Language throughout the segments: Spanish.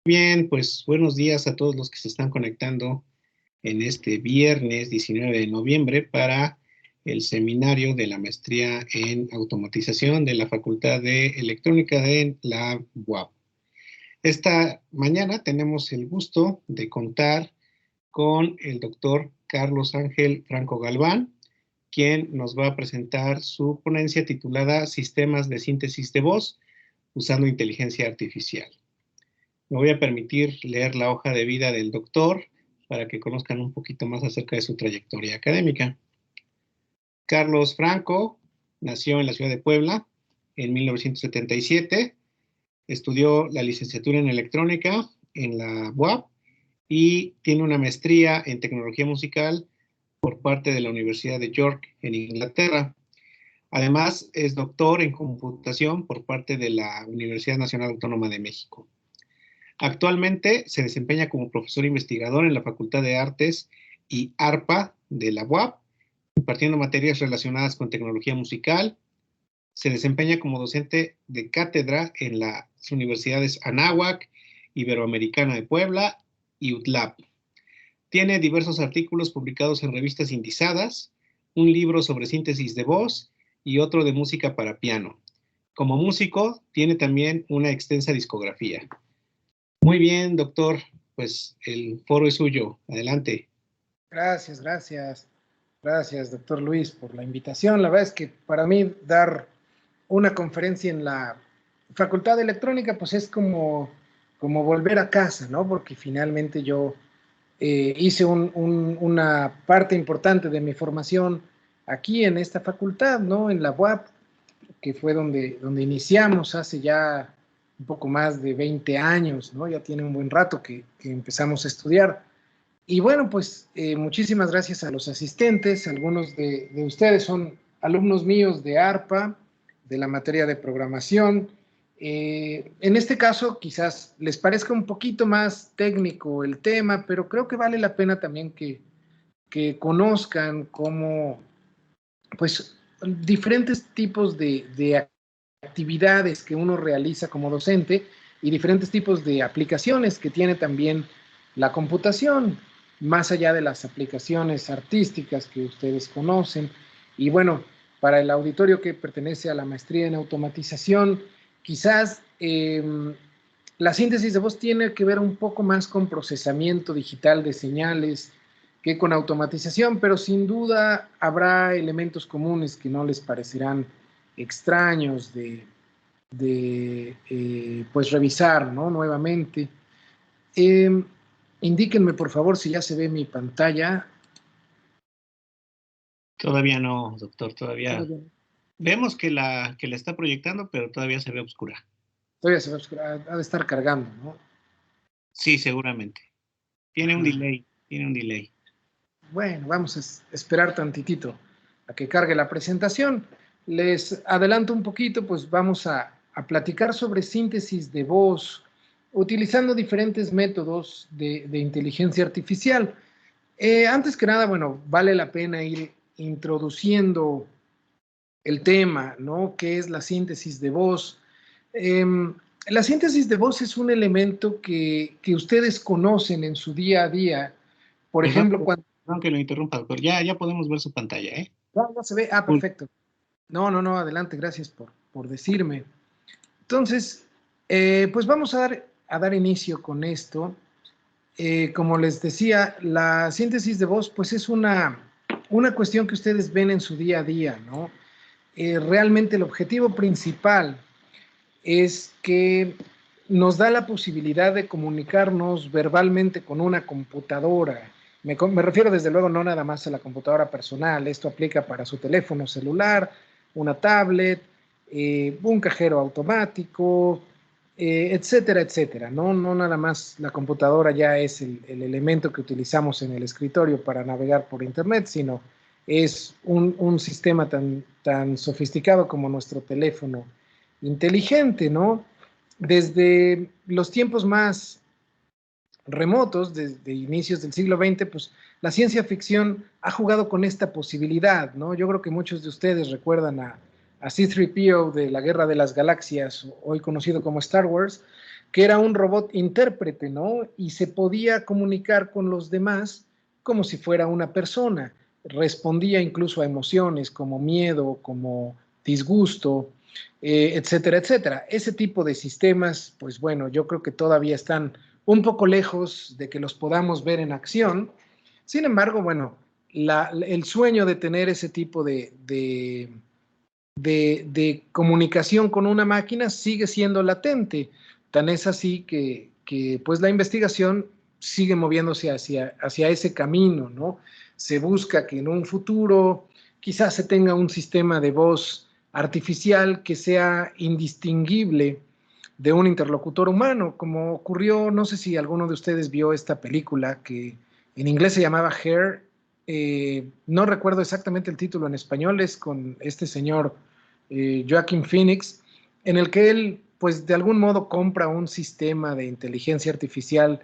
Bien, pues buenos días a todos los que se están conectando en este viernes 19 de noviembre para el seminario de la maestría en automatización de la Facultad de Electrónica de la UAP. Esta mañana tenemos el gusto de contar con el doctor Carlos Ángel Franco Galván, quien nos va a presentar su ponencia titulada Sistemas de síntesis de voz usando inteligencia artificial. Me voy a permitir leer la hoja de vida del doctor para que conozcan un poquito más acerca de su trayectoria académica. Carlos Franco nació en la ciudad de Puebla en 1977, estudió la licenciatura en electrónica en la UAP y tiene una maestría en tecnología musical por parte de la Universidad de York en Inglaterra. Además, es doctor en computación por parte de la Universidad Nacional Autónoma de México. Actualmente se desempeña como profesor investigador en la Facultad de Artes y ARPA de la UAP, impartiendo materias relacionadas con tecnología musical. Se desempeña como docente de cátedra en las universidades Anáhuac, Iberoamericana de Puebla y UTLAP. Tiene diversos artículos publicados en revistas indizadas, un libro sobre síntesis de voz y otro de música para piano. Como músico, tiene también una extensa discografía. Muy bien, doctor, pues el foro es suyo. Adelante. Gracias, doctor Luis, por la invitación. La verdad es que para mí dar una conferencia en la Facultad de Electrónica, pues es como volver a casa, ¿no? Porque finalmente yo hice una parte importante de mi formación aquí en esta facultad, ¿no? En la UAP, que fue donde iniciamos hace ya un poco más de 20 años, ¿no? Ya tiene un buen rato que empezamos a estudiar. Y bueno, pues muchísimas gracias a los asistentes. Algunos de ustedes son alumnos míos de ARPA, de la materia de programación. En este caso, quizás les parezca un poquito más técnico el tema, pero creo que vale la pena también que conozcan cómo, pues, diferentes tipos de actividades que uno realiza como docente y diferentes tipos de aplicaciones que tiene también la computación, más allá de las aplicaciones artísticas que ustedes conocen. Y bueno, para el auditorio que pertenece a la maestría en automatización, quizás la síntesis de voz tiene que ver un poco más con procesamiento digital de señales que con automatización, pero sin duda habrá elementos comunes que no les parecerán extraños pues revisar, ¿no? Nuevamente. Indíquenme, por favor, si ya se ve mi pantalla. Todavía no, doctor, todavía. Vemos que la está proyectando, pero todavía se ve oscura. Todavía se ve oscura, ha de estar cargando, ¿no? Sí, seguramente. Tiene un delay. Bueno, vamos a esperar tantitito a que cargue la presentación. Les adelanto un poquito, pues vamos a platicar sobre síntesis de voz, utilizando diferentes métodos de inteligencia artificial. Antes que nada, bueno, vale la pena ir introduciendo el tema, ¿no? ¿Qué es la síntesis de voz? La síntesis de voz es un elemento que ustedes conocen en su día a día. Por ejemplo, cuando... Perdón que lo interrumpa, doctor. Ya podemos ver su pantalla, ¿eh? Ya se ve. Ah, perfecto. No, adelante, gracias por decirme. Entonces, pues vamos a dar inicio con esto. Como les decía, la síntesis de voz, pues es una cuestión que ustedes ven en su día a día, ¿no? Realmente el objetivo principal es que nos da la posibilidad de comunicarnos verbalmente con una computadora. Me refiero desde luego no nada más a la computadora personal, esto aplica para su teléfono celular, una tablet, un cajero automático, etcétera, etcétera. No nada más la computadora ya es el elemento que utilizamos en el escritorio para navegar por internet, sino es un sistema tan sofisticado como nuestro teléfono inteligente, ¿no? Desde los tiempos más remotos, desde inicios del siglo XX, pues la ciencia ficción ha jugado con esta posibilidad, ¿no? Yo creo que muchos de ustedes recuerdan a a C-3PO de la Guerra de las Galaxias, hoy conocido como Star Wars, que era un robot intérprete, ¿no? Y se podía comunicar con los demás como si fuera una persona. Respondía incluso a emociones como miedo, como disgusto, etcétera, etcétera. Ese tipo de sistemas, pues bueno, yo creo que todavía están un poco lejos de que los podamos ver en acción. Sin embargo, bueno, el sueño de tener ese tipo de comunicación con una máquina sigue siendo latente. Tan es así que pues la investigación sigue moviéndose hacia ese camino, ¿no? Se busca que en un futuro quizás se tenga un sistema de voz artificial que sea indistinguible de un interlocutor humano, como ocurrió, no sé si alguno de ustedes vio esta película que en inglés se llamaba Hair, no recuerdo exactamente el título en español, es con este señor Joaquin Phoenix, en el que él, pues de algún modo compra un sistema de inteligencia artificial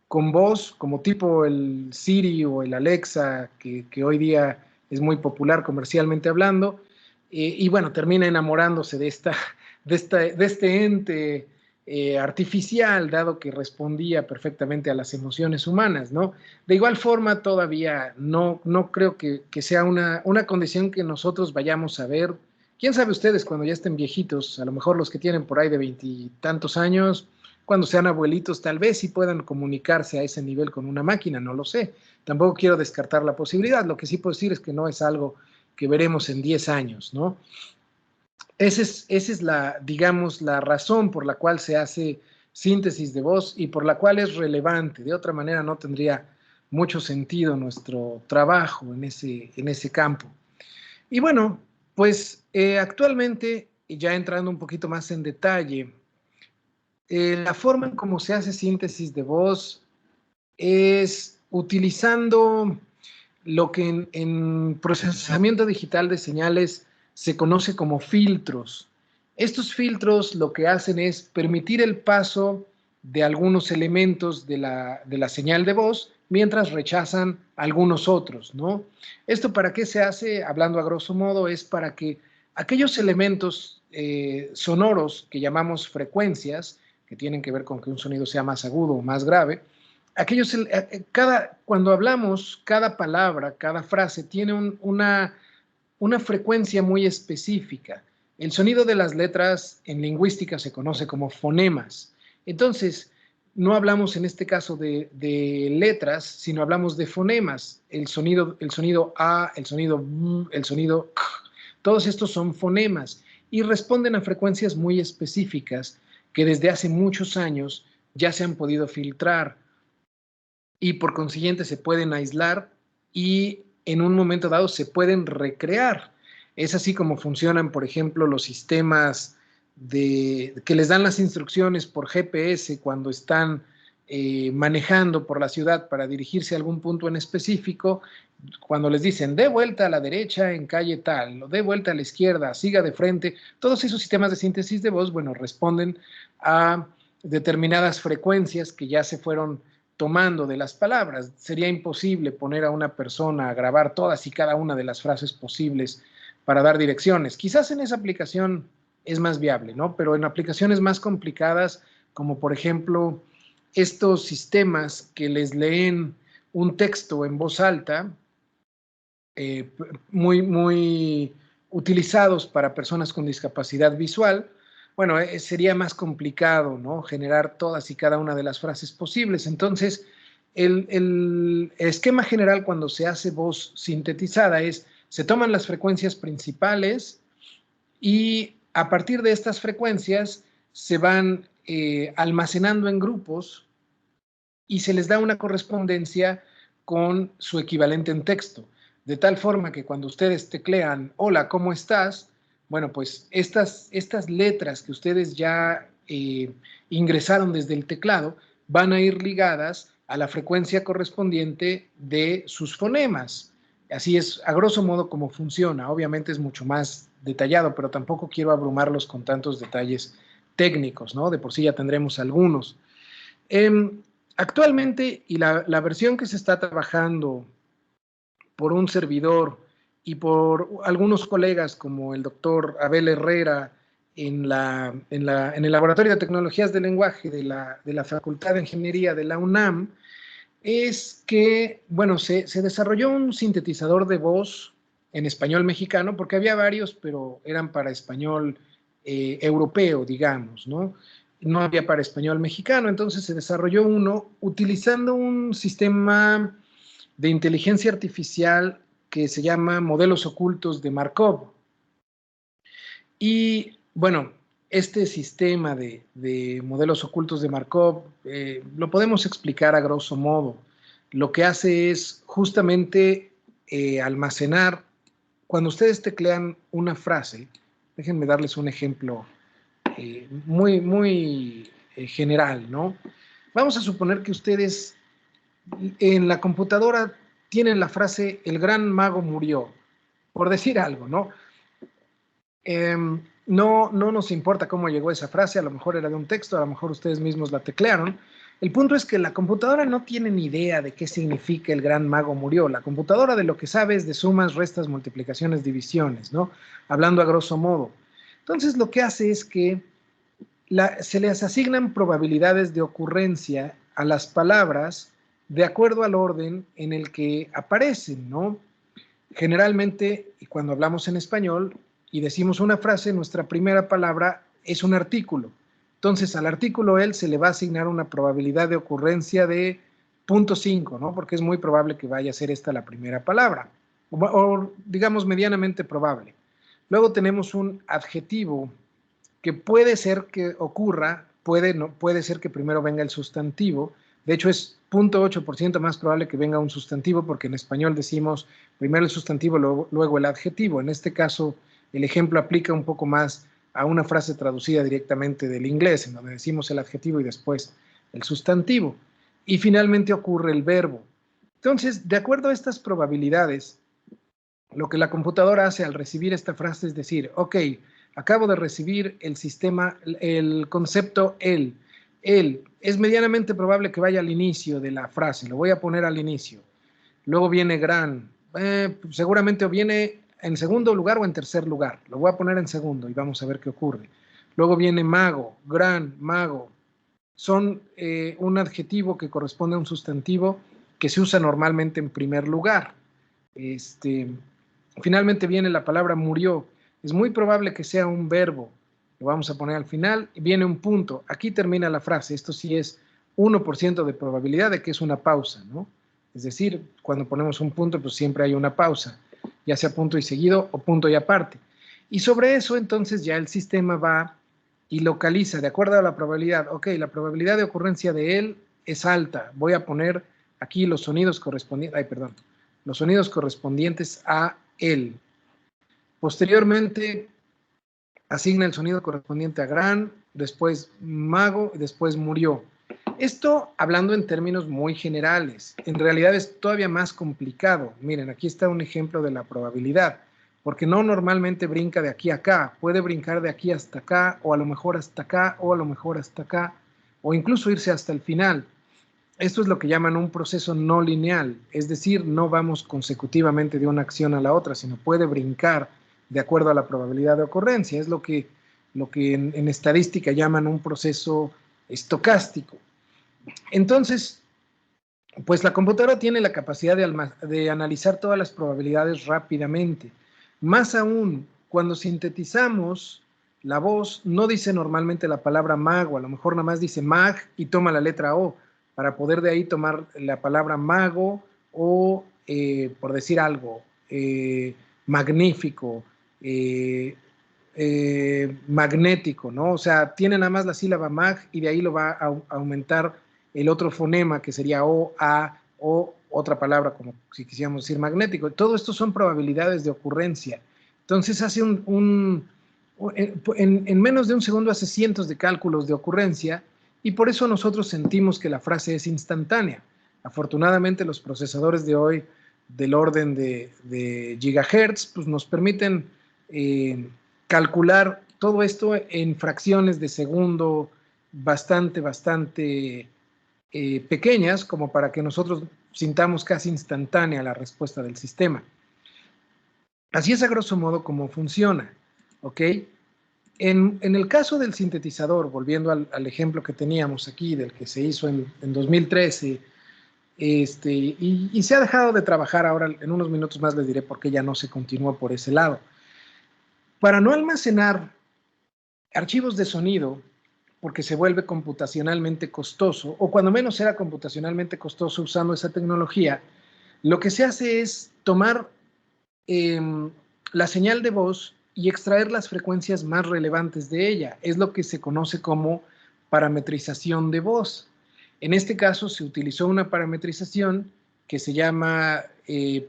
con voz, como tipo el Siri o el Alexa, que hoy día es muy popular comercialmente hablando, y bueno, termina enamorándose de este ente artificial, dado que respondía perfectamente a las emociones humanas, ¿no? De igual forma, todavía no creo que sea una condición que nosotros vayamos a ver. ¿Quién sabe ustedes cuando ya estén viejitos? A lo mejor los que tienen por ahí de veintitantos años, cuando sean abuelitos, tal vez sí puedan comunicarse a ese nivel con una máquina, no lo sé. Tampoco quiero descartar la posibilidad. Lo que sí puedo decir es que no es algo que veremos en 10 años, ¿no? Esa es la, digamos, la razón por la cual se hace síntesis de voz y por la cual es relevante. De otra manera no tendría mucho sentido nuestro trabajo en ese campo. Y bueno, pues actualmente, ya entrando un poquito más en detalle, la forma en cómo se hace síntesis de voz es utilizando lo que en procesamiento digital de señales se conoce como filtros. Estos filtros lo que hacen es permitir el paso de algunos elementos de la señal de voz mientras rechazan algunos otros, ¿no? ¿Esto para qué se hace? Hablando a grosso modo, es para que aquellos elementos sonoros que llamamos frecuencias, que tienen que ver con que un sonido sea más agudo o más grave, aquellos, cuando hablamos, cada palabra, cada frase tiene una frecuencia muy específica. El sonido de las letras en lingüística se conoce como fonemas. Entonces, no hablamos en este caso de letras, sino hablamos de fonemas. El sonido A, el sonido B, el sonido K, todos estos son fonemas y responden a frecuencias muy específicas que desde hace muchos años ya se han podido filtrar y por consiguiente se pueden aislar y en un momento dado se pueden recrear. Es así como funcionan, por ejemplo, los sistemas que les dan las instrucciones por GPS cuando están manejando por la ciudad para dirigirse a algún punto en específico, cuando les dicen de vuelta a la derecha en calle tal, o de vuelta a la izquierda, siga de frente, todos esos sistemas de síntesis de voz, bueno, responden a determinadas frecuencias que ya se fueron tomando de las palabras. Sería imposible poner a una persona a grabar todas y cada una de las frases posibles para dar direcciones. Quizás en esa aplicación es más viable, ¿no? Pero en aplicaciones más complicadas, como por ejemplo estos sistemas que les leen un texto en voz alta, muy utilizados para personas con discapacidad visual, bueno, sería más complicado, ¿no? Generar todas y cada una de las frases posibles. Entonces, el esquema general cuando se hace voz sintetizada es, se toman las frecuencias principales y a partir de estas frecuencias se van almacenando en grupos y se les da una correspondencia con su equivalente en texto. De tal forma que cuando ustedes teclean, hola, ¿cómo estás? Bueno, pues estas letras que ustedes ya ingresaron desde el teclado van a ir ligadas a la frecuencia correspondiente de sus fonemas. Así es, a grosso modo, cómo funciona. Obviamente es mucho más detallado, pero tampoco quiero abrumarlos con tantos detalles técnicos, ¿no? De por sí ya tendremos algunos. Actualmente, y la versión que se está trabajando por un servidor y por algunos colegas como el doctor Abel Herrera en el Laboratorio de Tecnologías del Lenguaje de la Facultad de Ingeniería de la UNAM, es que, bueno, se desarrolló un sintetizador de voz en español mexicano, porque había varios, pero eran para español europeo, digamos, ¿no? No había para español mexicano, entonces se desarrolló uno utilizando un sistema de inteligencia artificial que se llama modelos ocultos de Markov. Y bueno, este sistema de modelos ocultos de Markov lo podemos explicar a grosso modo. Lo que hace es justamente almacenar, cuando ustedes teclean una frase, déjenme darles un ejemplo muy general, ¿no? Vamos a suponer que ustedes en la computadora tienen la frase "el gran mago murió", por decir algo, ¿no? No nos importa cómo llegó esa frase, a lo mejor era de un texto, a lo mejor ustedes mismos la teclearon. El punto es que la computadora no tiene ni idea de qué significa "el gran mago murió". La computadora de lo que sabe es de sumas, restas, multiplicaciones, divisiones, ¿no? Hablando a grosso modo. Entonces lo que hace es que se les asignan probabilidades de ocurrencia a las palabras de acuerdo al orden en el que aparecen, ¿no? Generalmente, y cuando hablamos en español y decimos una frase, nuestra primera palabra es un artículo. Entonces, al artículo "el" se le va a asignar una probabilidad de ocurrencia de 0.5, ¿no? Porque es muy probable que vaya a ser esta la primera palabra, o digamos medianamente probable. Luego tenemos un adjetivo que puede ser que ocurra, puede ser que primero venga el sustantivo. De hecho, es 0.8% más probable que venga un sustantivo, porque en español decimos primero el sustantivo, luego el adjetivo. En este caso, el ejemplo aplica un poco más a una frase traducida directamente del inglés, en donde decimos el adjetivo y después el sustantivo. Y finalmente ocurre el verbo. Entonces, de acuerdo a estas probabilidades, lo que la computadora hace al recibir esta frase es decir, ok, acabo de recibir el concepto "el". "El" es medianamente probable que vaya al inicio de la frase, lo voy a poner al inicio. Luego viene "gran", seguramente o viene en segundo lugar o en tercer lugar, lo voy a poner en segundo y vamos a ver qué ocurre. Luego viene "mago", "gran", "mago". Son un adjetivo que corresponde a un sustantivo que se usa normalmente en primer lugar. Finalmente viene la palabra "murió". Es muy probable que sea un verbo, lo vamos a poner al final, y viene un punto. Aquí termina la frase. Esto sí es 1% de probabilidad de que es una pausa, ¿no? Es decir, cuando ponemos un punto, pues siempre hay una pausa, ya sea punto y seguido o punto y aparte. Y sobre eso, entonces, ya el sistema va y localiza, de acuerdo a la probabilidad. Ok, la probabilidad de ocurrencia de "él" es alta. Voy a poner aquí los sonidos correspondientes, los sonidos correspondientes a "él". Posteriormente, asigna el sonido correspondiente a "gran", después "mago" y después "murió". Esto hablando en términos muy generales. En realidad es todavía más complicado. Miren, aquí está un ejemplo de la probabilidad, porque no normalmente brinca de aquí a acá, puede brincar de aquí hasta acá, o a lo mejor hasta acá, o a lo mejor hasta acá, o incluso irse hasta el final. Esto es lo que llaman un proceso no lineal, es decir, no vamos consecutivamente de una acción a la otra, sino puede brincar de acuerdo a la probabilidad de ocurrencia. Es lo que en estadística llaman un proceso estocástico. Entonces, pues la computadora tiene la capacidad de analizar todas las probabilidades rápidamente. Más aún, cuando sintetizamos la voz, no dice normalmente la palabra "mago", a lo mejor nada más dice "mag" y toma la letra O, para poder de ahí tomar la palabra "mago" o, por decir algo, "magnífico", "magnético", ¿no? O sea, tiene nada más la sílaba "mag" y de ahí lo va a aumentar el otro fonema, que sería O, A, o otra palabra como si quisiéramos decir "magnético". Todo esto son probabilidades de ocurrencia. Entonces hace en menos de un segundo hace cientos de cálculos de ocurrencia, y por eso nosotros sentimos que la frase es instantánea. Afortunadamente los procesadores de hoy del orden de gigahertz pues nos permiten calcular todo esto en fracciones de segundo bastante pequeñas, como para que nosotros sintamos casi instantánea la respuesta del sistema. Así es a grosso modo cómo funciona, ¿ok? En el caso del sintetizador, volviendo al ejemplo que teníamos aquí, del que se hizo en 2013, y se ha dejado de trabajar ahora, en unos minutos más les diré por qué ya no se continúa por ese lado. Para no almacenar archivos de sonido, porque se vuelve computacionalmente costoso, o cuando menos era computacionalmente costoso usando esa tecnología, lo que se hace es tomar eh, la señal de voz y extraer las frecuencias más relevantes de ella. Es lo que se conoce como parametrización de voz. En este caso se utilizó una parametrización que se llama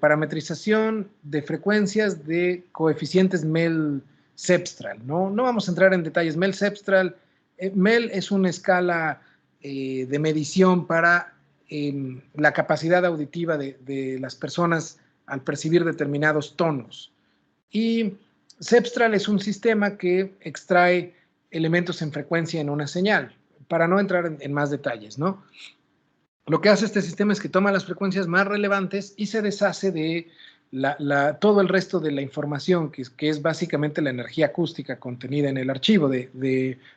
parametrización de frecuencias de coeficientes Mel-Cepstral. No vamos a entrar en detalles. Mel-Cepstral, Mel es una escala de medición para la capacidad auditiva de las personas al percibir determinados tonos. Y Cepstral es un sistema que extrae elementos en frecuencia en una señal, para no entrar en más detalles, ¿no? Lo que hace este sistema es que toma las frecuencias más relevantes y se deshace de todo el resto de la información, que es básicamente la energía acústica contenida en el archivo,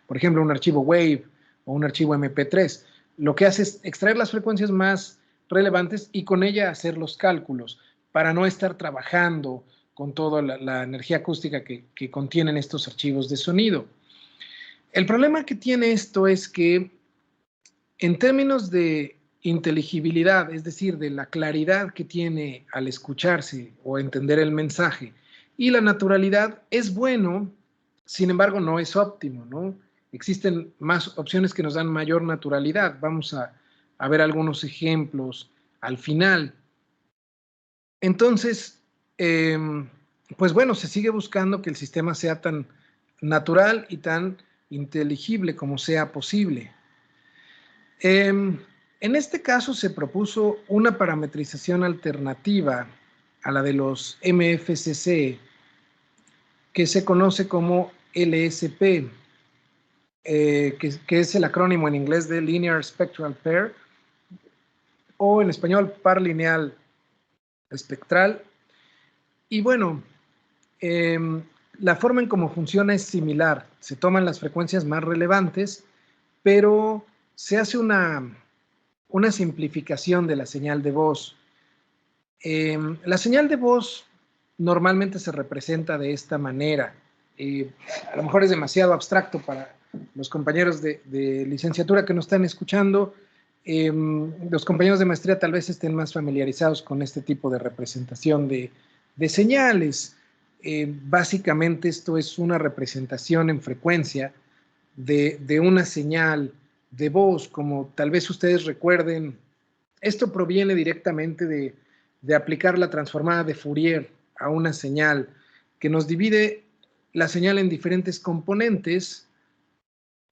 por ejemplo, un archivo WAVE o un archivo MP3. Lo que hace es extraer las frecuencias más relevantes y con ella hacer los cálculos, para no estar trabajando con toda la energía acústica que contienen estos archivos de sonido. El problema que tiene esto es que en términos de inteligibilidad, es decir, de la claridad que tiene al escucharse o entender el mensaje, y la naturalidad, es bueno, sin embargo no es óptimo, ¿no? Existen más opciones que nos dan mayor naturalidad. Vamos a ver algunos ejemplos al final. Entonces, pues bueno, se sigue buscando que el sistema sea tan natural y tan inteligible como sea posible. En este caso se propuso una parametrización alternativa a la de los MFCC, que se conoce como LSP, que es el acrónimo en inglés de Linear Spectral Pair, o en español par lineal espectral. Y bueno, la forma en cómo funciona es similar. Se toman las frecuencias más relevantes, pero se hace una simplificación de la señal de voz. La señal de voz normalmente se representa de esta manera. A lo mejor es demasiado abstracto para los compañeros de licenciatura que nos están escuchando. Los compañeros de maestría tal vez estén más familiarizados con este tipo de representación de señales. Básicamente esto es una representación en frecuencia de una señal de voz, como tal vez ustedes recuerden. Esto proviene directamente de aplicar la transformada de Fourier a una señal que nos divide la señal en diferentes componentes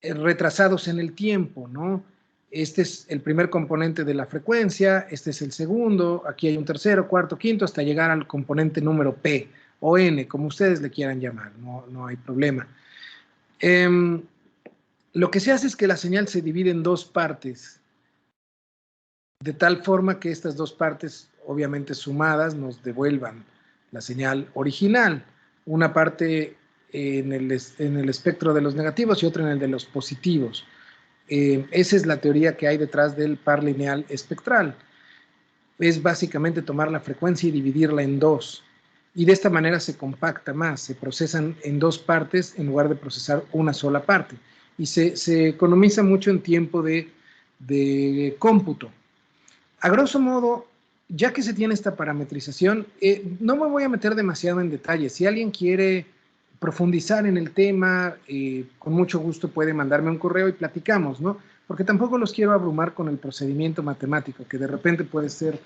retrasados en el tiempo, ¿no? Este es el primer componente de la frecuencia, este es el segundo, aquí hay un tercero, cuarto, quinto, hasta llegar al componente número P o N, como ustedes le quieran llamar, no hay problema. Lo que se hace es que la señal se divide en dos partes, de tal forma que estas dos partes, obviamente sumadas, nos devuelvan la señal original. Una parte en el espectro de los negativos y otra en el de los positivos. Esa es la teoría que hay detrás del par lineal espectral. Es básicamente tomar la frecuencia y dividirla en dos. Y de esta manera se compacta más, se procesan en dos partes en lugar de procesar una sola parte. Y se economiza mucho en tiempo de cómputo. A grosso modo, ya que se tiene esta parametrización, no me voy a meter demasiado en detalle. Si alguien quiere profundizar en el tema, con mucho gusto puede mandarme un correo y platicamos, ¿no? Porque tampoco los quiero abrumar con el procedimiento matemático, que de repente puede ser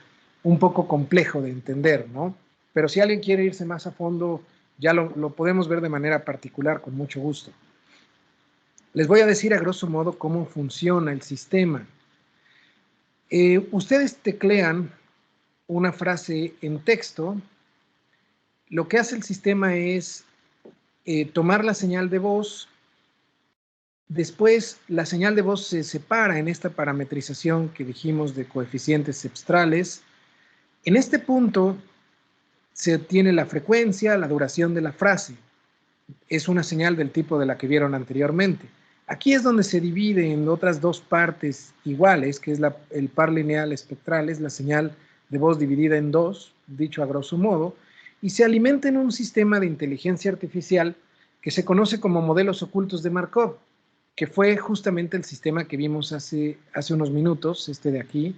un poco complejo de entender, ¿no? Pero si alguien quiere irse más a fondo, ya lo podemos ver de manera particular, con mucho gusto. Les voy a decir a grosso modo cómo funciona el sistema. Ustedes teclean una frase en texto. Lo que hace el sistema es tomar la señal de voz. Después la señal de voz se separa en esta parametrización que dijimos de coeficientes cepstrales. En este punto se obtiene la frecuencia, la duración de la frase. Es una señal del tipo de la que vieron anteriormente. Aquí es donde se divide en otras dos partes iguales, que es el par lineal espectral, es la señal de voz dividida en dos, dicho a grosso modo, y se alimenta en un sistema de inteligencia artificial que se conoce como modelos ocultos de Markov, que fue justamente el sistema que vimos hace unos minutos, este de aquí,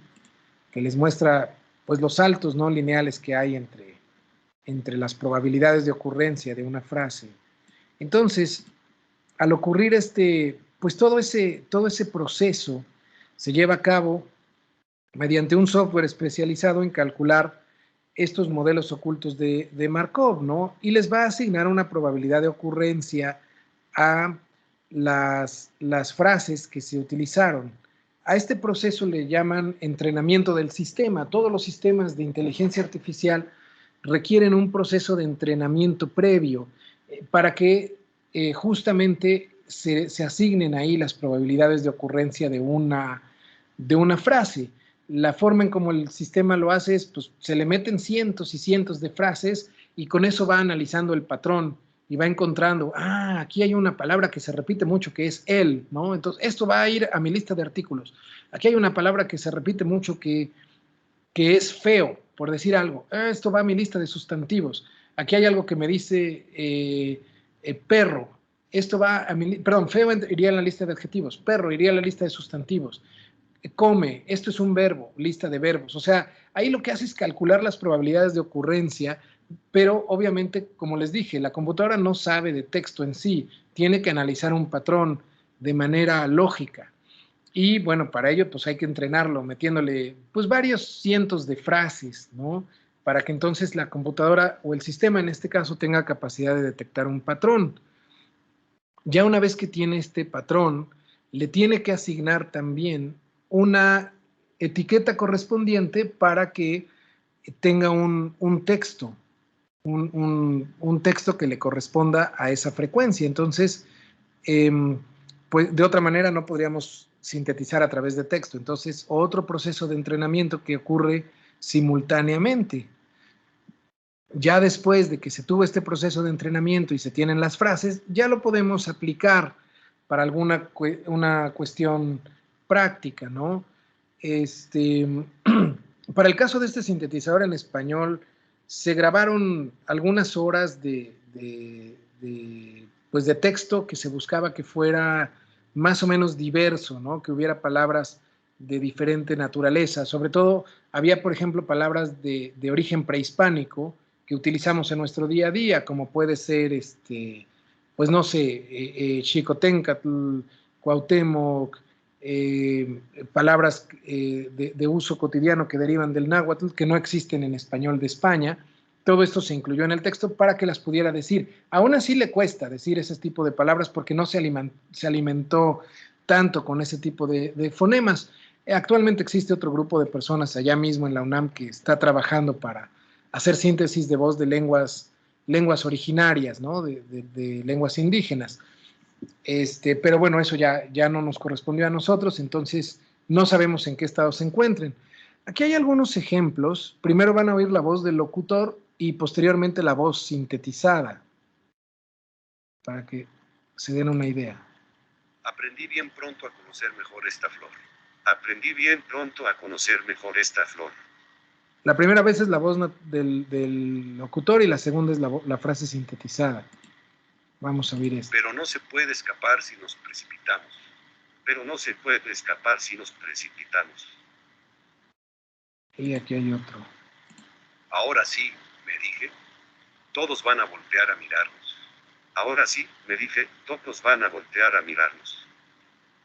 que les muestra pues los saltos no lineales que hay entre las probabilidades de ocurrencia de una frase. Entonces, al ocurrir pues todo ese proceso se lleva a cabo mediante un software especializado en calcular estos modelos ocultos de Markov, ¿no? Y les va a asignar una probabilidad de ocurrencia a las frases que se utilizaron. A este proceso le llaman entrenamiento del sistema. Todos los sistemas de inteligencia artificial requieren un proceso de entrenamiento previo para que justamente se asignen ahí las probabilidades de ocurrencia de una frase. La forma en como el sistema lo hace es, pues, se le meten cientos y cientos de frases y con eso va analizando el patrón y va encontrando, aquí hay una palabra que se repite mucho que es él, ¿no? Entonces, esto va a ir a mi lista de artículos. Aquí hay una palabra que se repite mucho que es feo, por decir algo. Esto va a mi lista de sustantivos. Aquí hay algo que me dice perro. Esto va a mi, perdón, feo iría en la lista de adjetivos. Perro iría en la lista de sustantivos. Come, esto es un verbo, lista de verbos. O sea, ahí lo que hace es calcular las probabilidades de ocurrencia, pero obviamente, como les dije, la computadora no sabe de texto en sí, tiene que analizar un patrón de manera lógica. Y bueno, para ello pues hay que entrenarlo metiéndole pues varios cientos de frases, ¿no? Para que entonces la computadora o el sistema en este caso tenga capacidad de detectar un patrón. Ya una vez que tiene este patrón, le tiene que asignar también una etiqueta correspondiente para que tenga un texto, un texto que le corresponda a esa frecuencia. Entonces, pues de otra manera no podríamos sintetizar a través de texto. Entonces, otro proceso de entrenamiento que ocurre simultáneamente. Ya después de que se tuvo este proceso de entrenamiento y se tienen las frases, ya lo podemos aplicar para una cuestión práctica, ¿no? Para el caso de este sintetizador en español, se grabaron algunas horas pues de texto que se buscaba que fuera más o menos diverso, ¿no? Que hubiera palabras de diferente naturaleza. Sobre todo, había, por ejemplo, palabras de origen prehispánico que utilizamos en nuestro día a día, como puede ser, pues no sé, Xicoténcatl, Cuauhtémoc, palabras de uso cotidiano que derivan del náhuatl, que no existen en español de España. Todo esto se incluyó en el texto para que las pudiera decir. Aún así le cuesta decir ese tipo de palabras porque no se alimentó tanto con ese tipo de fonemas. Actualmente existe otro grupo de personas allá mismo en la UNAM que está trabajando para hacer síntesis de voz de lenguas originarias, ¿no? de lenguas indígenas. Pero bueno, eso ya no nos correspondió a nosotros, entonces no sabemos en qué estado se encuentren. Aquí hay algunos ejemplos. Primero van a oír la voz del locutor y posteriormente la voz sintetizada, para que se den una idea. Aprendí bien pronto a conocer mejor esta flor. Aprendí bien pronto a conocer mejor esta flor. La primera vez es la voz del locutor y la segunda es la frase sintetizada. Vamos a oír esto. Pero no se puede escapar si nos precipitamos. Pero no se puede escapar si nos precipitamos. Y aquí hay otro. Ahora sí, me dije, todos van a voltear a mirarnos. Ahora sí, me dije, todos van a voltear a mirarnos.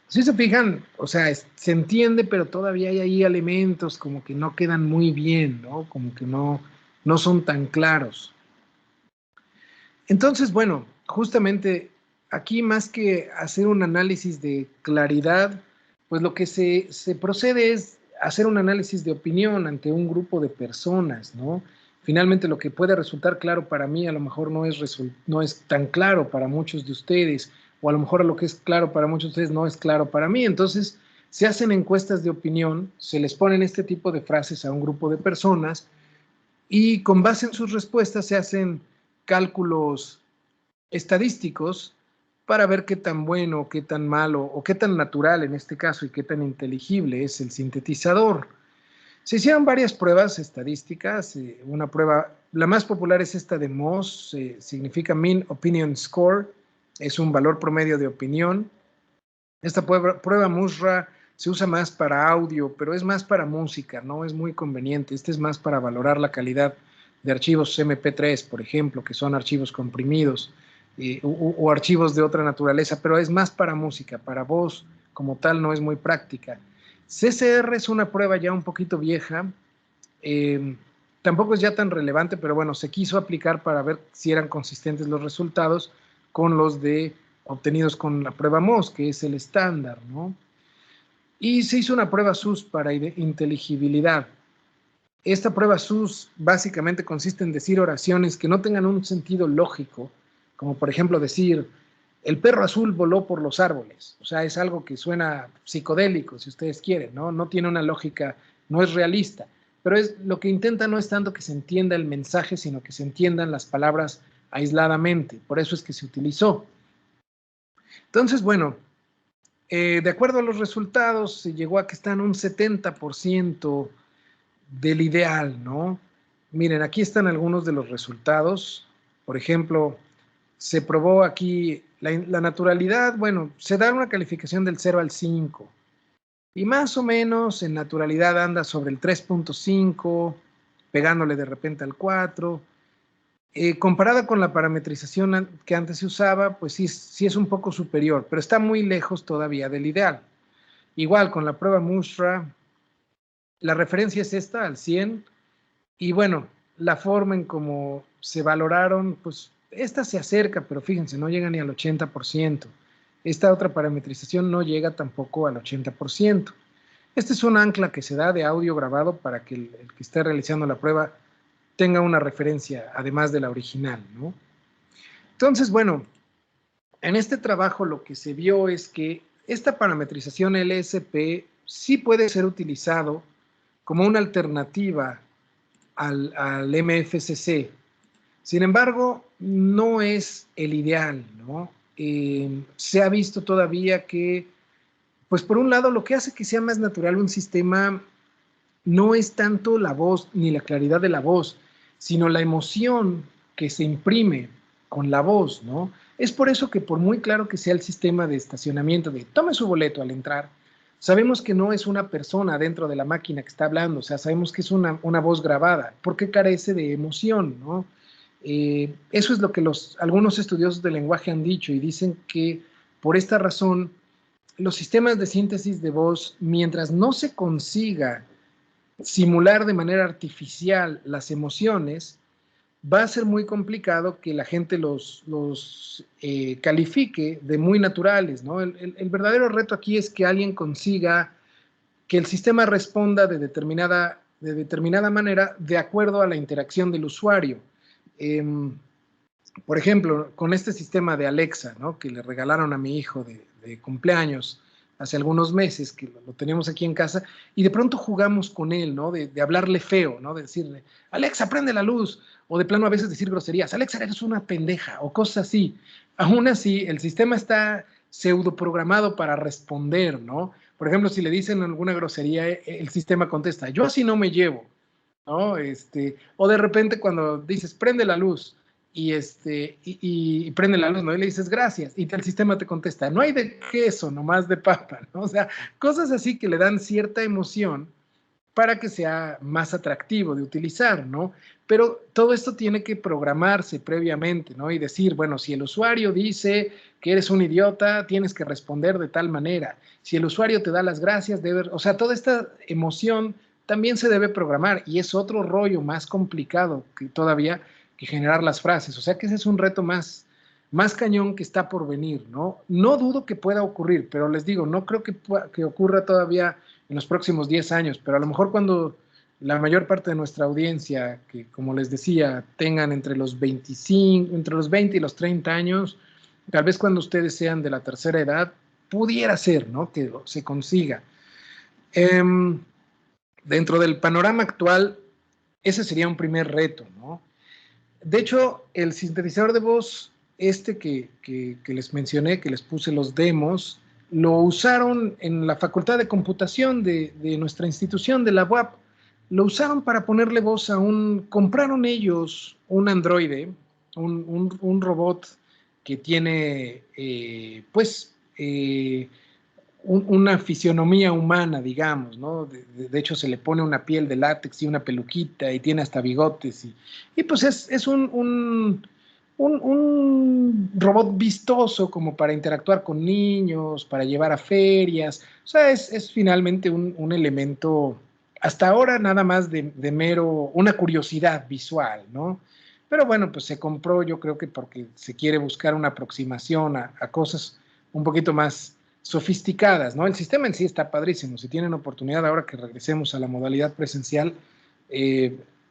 Si se fijan, o sea, se entiende, pero todavía hay ahí elementos como que no quedan muy bien, ¿no? Como que no son tan claros. Entonces, bueno, justamente aquí más que hacer un análisis de claridad, pues lo que se procede es hacer un análisis de opinión ante un grupo de personas, ¿no? Finalmente lo que puede resultar claro para mí a lo mejor no es tan claro para muchos de ustedes, o a lo mejor lo que es claro para muchos de ustedes no es claro para mí. Entonces se hacen encuestas de opinión, se les ponen este tipo de frases a un grupo de personas y con base en sus respuestas se hacen cálculos estadísticos para ver qué tan bueno, qué tan malo, o qué tan natural en este caso, y qué tan inteligible es el sintetizador. Se hicieron varias pruebas estadísticas. Una prueba, la más popular es esta de Mohs, significa Mean Opinion Score, es un valor promedio de opinión. Esta prueba MUSRA se usa más para audio, pero es más para música, no es muy conveniente. Este es más para valorar la calidad de archivos MP3, por ejemplo, que son archivos comprimidos, o archivos de otra naturaleza, pero es más para música, para voz como tal no es muy práctica. CCR es una prueba ya un poquito vieja, tampoco es ya tan relevante, pero bueno, se quiso aplicar para ver si eran consistentes los resultados con los obtenidos con la prueba Mohs, que es el estándar, ¿no? Y se hizo una prueba SUS para inteligibilidad. Esta prueba SUS básicamente consiste en decir oraciones que no tengan un sentido lógico, como por ejemplo decir, el perro azul voló por los árboles. O sea, es algo que suena psicodélico, si ustedes quieren, ¿no? No tiene una lógica, no es realista. Pero lo que intenta no es tanto que se entienda el mensaje, sino que se entiendan las palabras aisladamente. Por eso es que se utilizó. Entonces, bueno, de acuerdo a los resultados, se llegó a que están un 70% del ideal, ¿no? Miren, aquí están algunos de los resultados. Por ejemplo, se probó aquí la naturalidad. Bueno, se da una calificación del 0 al 5. Y más o menos en naturalidad anda sobre el 3.5, pegándole de repente al 4. Comparada con la parametrización que antes se usaba, pues sí es un poco superior, pero está muy lejos todavía del ideal. Igual con la prueba MUSRA, la referencia es esta, al 100, y bueno, la forma en cómo se valoraron, pues esta se acerca, pero fíjense, no llega ni al 80%. Esta otra parametrización no llega tampoco al 80%. Este es un ancla que se da de audio grabado para que el que esté realizando la prueba tenga una referencia, además de la original, ¿no? Entonces, bueno, en este trabajo lo que se vio es que esta parametrización LSP sí puede ser utilizado como una alternativa al MFCC. Sin embargo, no es el ideal, ¿no? Se ha visto todavía que, pues por un lado, lo que hace que sea más natural un sistema no es tanto la voz ni la claridad de la voz, sino la emoción que se imprime con la voz, ¿no? Es por eso que por muy claro que sea el sistema de estacionamiento de tome su boleto al entrar, sabemos que no es una persona dentro de la máquina que está hablando, o sea, sabemos que es una voz grabada, porque carece de emoción, ¿no? Eso es lo que algunos estudiosos del lenguaje han dicho y dicen que por esta razón los sistemas de síntesis de voz, mientras no se consiga simular de manera artificial las emociones, va a ser muy complicado que la gente los califique de muy naturales, ¿no? El verdadero reto aquí es que alguien consiga que el sistema responda de determinada manera de acuerdo a la interacción del usuario. Por ejemplo, con este sistema de Alexa, ¿no? Que le regalaron a mi hijo de cumpleaños hace algunos meses, que lo tenemos aquí en casa, y de pronto jugamos con él, ¿no? De hablarle feo, ¿no? De decirle, Alexa, prende la luz, o de plano a veces decir groserías, Alexa, eres una pendeja, o cosas así. Aún así, el sistema está pseudo programado para responder, ¿no? Por ejemplo, si le dicen alguna grosería, el sistema contesta, yo así no me llevo, ¿no? O de repente cuando dices, prende la luz, y prende la luz, ¿no? Y le dices gracias, y el sistema te contesta, no hay de queso, nomás de papa, ¿no? O sea, cosas así que le dan cierta emoción para que sea más atractivo de utilizar, ¿no? Pero todo esto tiene que programarse previamente, ¿no? Y decir, bueno, si el usuario dice que eres un idiota, tienes que responder de tal manera. Si el usuario te da las gracias, o sea, toda esta emoción también se debe programar y es otro rollo más complicado que todavía que generar las frases. O sea que ese es un reto más cañón que está por venir, ¿no? No dudo que pueda ocurrir, pero les digo, no creo que ocurra todavía en los próximos 10 años, pero a lo mejor cuando la mayor parte de nuestra audiencia, que como les decía, tengan entre los 20 y los 30 años, tal vez cuando ustedes sean de la tercera edad, pudiera ser, ¿no? Que se consiga. Dentro del panorama actual, ese sería un primer reto, ¿no? De hecho, el sintetizador de voz, que les mencioné, que les puse los demos, lo usaron en la Facultad de Computación de nuestra institución, de la UAP. Lo usaron para ponerle voz compraron ellos un androide, un robot que tiene, una fisionomía humana, digamos, ¿no? De hecho, se le pone una piel de látex y una peluquita y tiene hasta bigotes. Y pues es un robot vistoso como para interactuar con niños, para llevar a ferias. O sea, es finalmente un elemento, hasta ahora nada más de mero, una curiosidad visual, ¿no? Pero bueno, pues se compró, yo creo que porque se quiere buscar una aproximación a cosas un poquito más sofisticadas, ¿no? El sistema en sí está padrísimo. Si tienen oportunidad, ahora que regresemos a la modalidad presencial,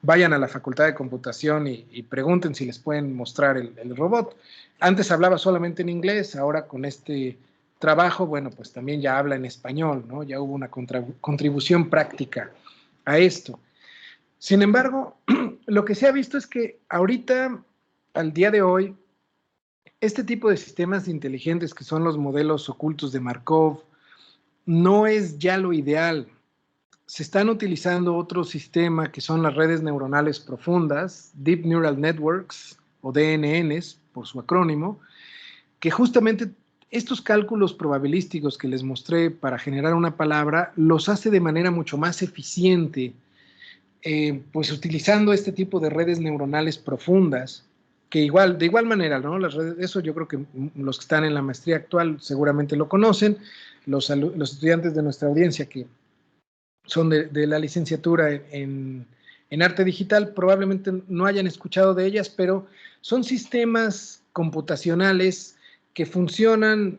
vayan a la Facultad de Computación y pregunten si les pueden mostrar el robot. Antes hablaba solamente en inglés, ahora con este trabajo, bueno, pues también ya habla en español, ¿no? Ya hubo una contribución práctica a esto. Sin embargo, lo que se ha visto es que ahorita, al día de hoy, este tipo de sistemas inteligentes que son los modelos ocultos de Markov no es ya lo ideal. Se están utilizando otro sistema que son las redes neuronales profundas, Deep Neural Networks o DNNs por su acrónimo, que justamente estos cálculos probabilísticos que les mostré para generar una palabra los hace de manera mucho más eficiente, pues utilizando este tipo de redes neuronales profundas, que de igual manera, ¿no? Las redes, eso yo creo que los que están en la maestría actual seguramente lo conocen, los estudiantes de nuestra audiencia que son de la licenciatura en arte digital probablemente no hayan escuchado de ellas, pero son sistemas computacionales que funcionan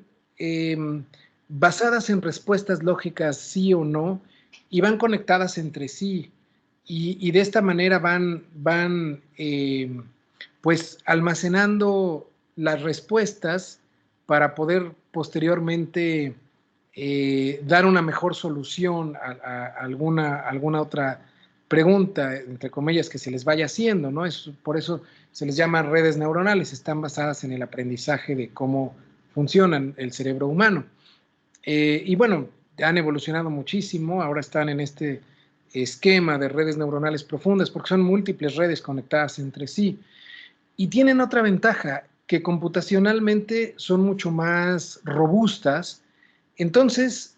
basadas en respuestas lógicas sí o no y van conectadas entre sí y de esta manera van pues almacenando las respuestas para poder posteriormente dar una mejor solución a alguna otra pregunta, entre comillas, que se les vaya haciendo, ¿no? Por eso se les llama redes neuronales, están basadas en el aprendizaje de cómo funcionan el cerebro humano. Y bueno, han evolucionado muchísimo, ahora están en este esquema de redes neuronales profundas porque son múltiples redes conectadas entre sí y tienen otra ventaja, que computacionalmente son mucho más robustas. Entonces,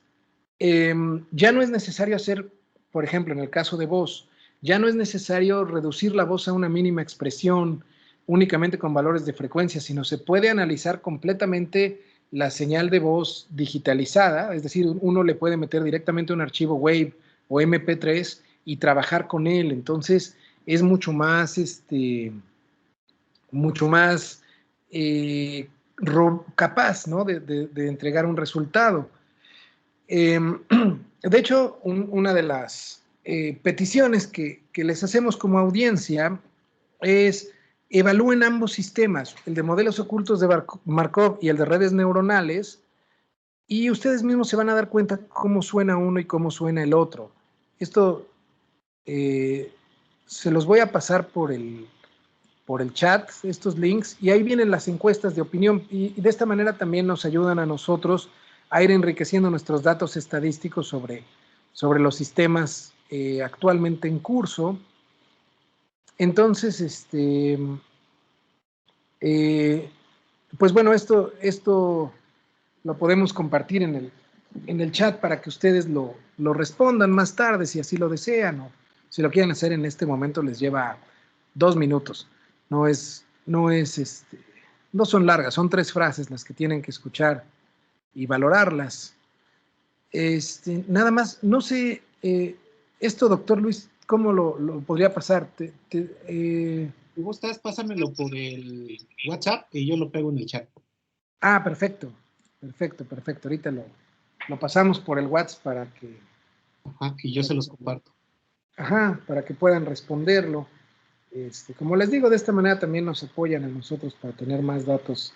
ya no es necesario hacer, por ejemplo, en el caso de voz, ya no es necesario reducir la voz a una mínima expresión únicamente con valores de frecuencia, sino se puede analizar completamente la señal de voz digitalizada, es decir, uno le puede meter directamente un archivo WAV o MP3 y trabajar con él. Entonces, es mucho más, capaz, ¿no? de entregar un resultado. De hecho, una de las peticiones que les hacemos como audiencia es evalúen ambos sistemas, el de modelos ocultos de Markov y el de redes neuronales, y ustedes mismos se van a dar cuenta cómo suena uno y cómo suena el otro. Esto se los voy a pasar por el chat, estos links, y ahí vienen las encuestas de opinión, y de esta manera también nos ayudan a nosotros a ir enriqueciendo nuestros datos estadísticos sobre los sistemas actualmente en curso. Entonces, pues bueno, esto lo podemos compartir en el chat para que ustedes lo respondan más tarde si así lo desean, o si lo quieren hacer en este momento les lleva 2 minutos. No son largas, son 3 frases las que tienen que escuchar y valorarlas. Nada más, no sé, esto, doctor Luis, ¿cómo lo podría pasar? Si gustas, pásamelo por el WhatsApp y yo lo pego en el chat. Perfecto. Ahorita lo pasamos por el WhatsApp para que... Ajá, y yo se los comparto. Ajá, para que puedan responderlo. Como les digo, de esta manera también nos apoyan a nosotros para tener más datos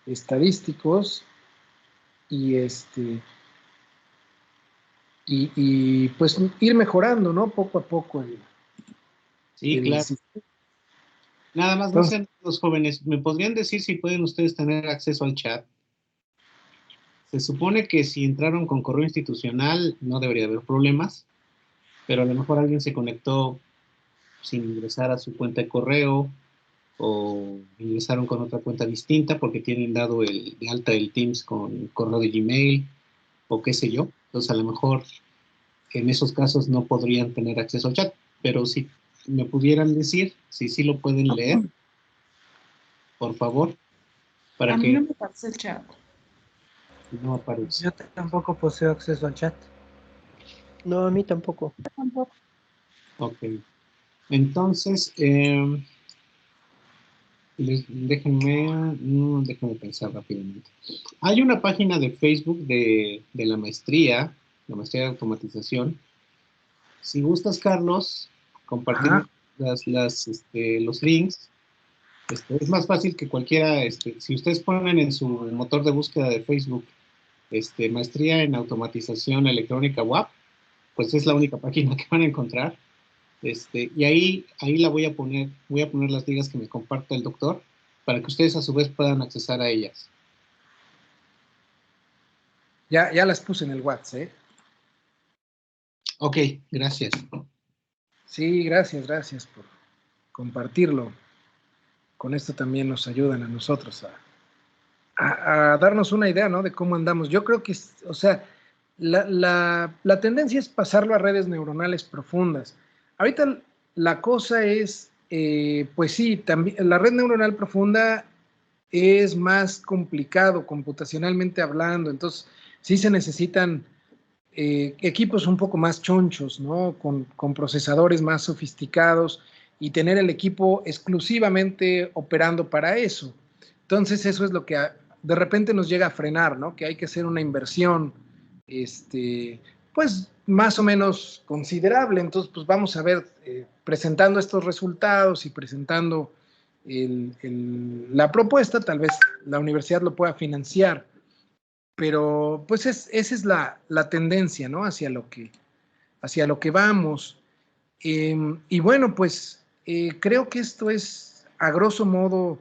estadísticos y pues ir mejorando, ¿no? Poco a poco Sí, claro. Nada más, no sean los jóvenes. ¿Me podrían decir si pueden ustedes tener acceso al chat? Se supone que si entraron con correo institucional no debería haber problemas, pero a lo mejor alguien se conectó sin ingresar a su cuenta de correo o ingresaron con otra cuenta distinta porque tienen dado de alta el Teams con correo de Gmail o qué sé yo. Entonces a lo mejor en esos casos no podrían tener acceso al chat, pero si me pudieran decir si sí lo pueden leer, por favor, para A mí que no me parece el chat. no aparezca. Yo tampoco poseo acceso al chat. No, a mí tampoco. Tampoco. Ok. Entonces, déjenme pensar rápidamente. Hay una página de Facebook de la maestría de automatización. Si gustas, Carlos, compartir los links. Es más fácil que cualquiera, si ustedes ponen en su motor de búsqueda de Facebook, maestría en automatización electrónica WAP, pues es la única página que van a encontrar. Y ahí la voy a poner las ligas que me comparta el doctor para que ustedes a su vez puedan accesar a ellas. Ya las puse en el WhatsApp, ¿eh? Ok, gracias. Sí, gracias por compartirlo. Con esto también nos ayudan a nosotros a darnos una idea, ¿no? De cómo andamos. Yo creo que, o sea, la tendencia es pasarlo a redes neuronales profundas. Ahorita la cosa es, pues sí, también la red neuronal profunda es más complicado computacionalmente hablando, entonces sí se necesitan equipos un poco más chonchos, ¿no? Con procesadores más sofisticados y tener el equipo exclusivamente operando para eso. Entonces eso es lo que de repente nos llega a frenar, ¿no? Que hay que hacer una inversión, pues más o menos considerable. Entonces, pues vamos a ver, presentando estos resultados y presentando la propuesta, tal vez la universidad lo pueda financiar, pero pues esa es la tendencia, ¿no? Hacia lo que vamos. Y bueno, pues creo que esto es a grosso modo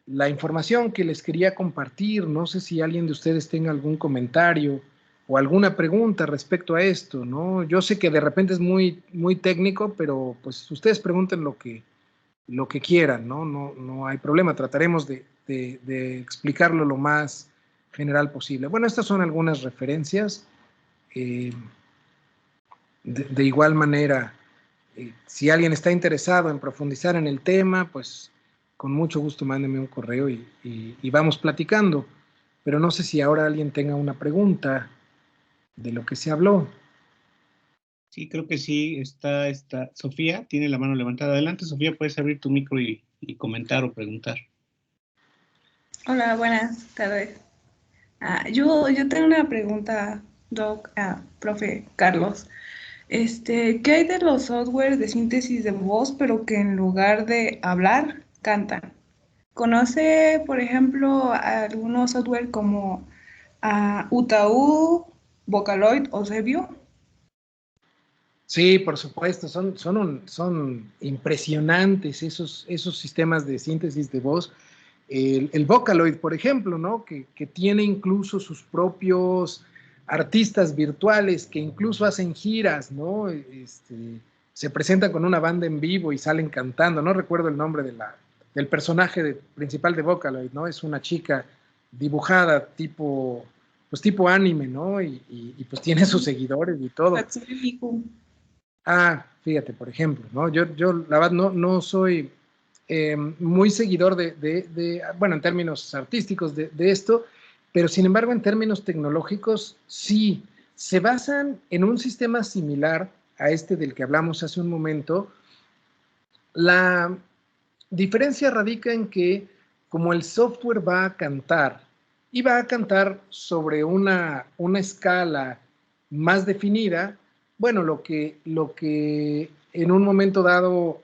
la información que les quería compartir. No sé si alguien de ustedes tenga algún comentario o alguna pregunta respecto a esto, ¿no? Yo sé que de repente es muy, muy técnico, pero pues ustedes pregunten lo que quieran, ¿no? No hay problema, trataremos de explicarlo lo más general posible. Bueno, estas son algunas referencias. De igual manera, si alguien está interesado en profundizar en el tema, pues con mucho gusto mándeme un correo y vamos platicando. Pero no sé si ahora alguien tenga una pregunta de lo que se habló. Sí, creo que sí, está. Sofía tiene la mano levantada. Adelante, Sofía, puedes abrir tu micro y comentar o preguntar. Hola, buenas tardes. Yo tengo una pregunta, Doc, profe Carlos. ¿Qué hay de los software de síntesis de voz, pero que en lugar de hablar, cantan? ¿Conoce, por ejemplo, algunos software como Utaú, Vocaloid o Zebio? Sí, por supuesto, son impresionantes esos sistemas de síntesis de voz. El Vocaloid, por ejemplo, ¿no? Que tiene incluso sus propios artistas virtuales que incluso hacen giras, ¿no? Se presentan con una banda en vivo y salen cantando. No recuerdo el nombre del personaje principal de Vocaloid, ¿no? Es una chica dibujada tipo anime, ¿no? Y pues tiene sus seguidores y todo. Hatsune Miku. Fíjate, por ejemplo, ¿no? Yo la verdad no soy muy seguidor bueno, en términos artísticos de esto, pero sin embargo en términos tecnológicos sí, se basan en un sistema similar a este del que hablamos hace un momento. La diferencia radica en que como el software va a cantar y va a cantar sobre una escala más definida, bueno, lo que en un momento dado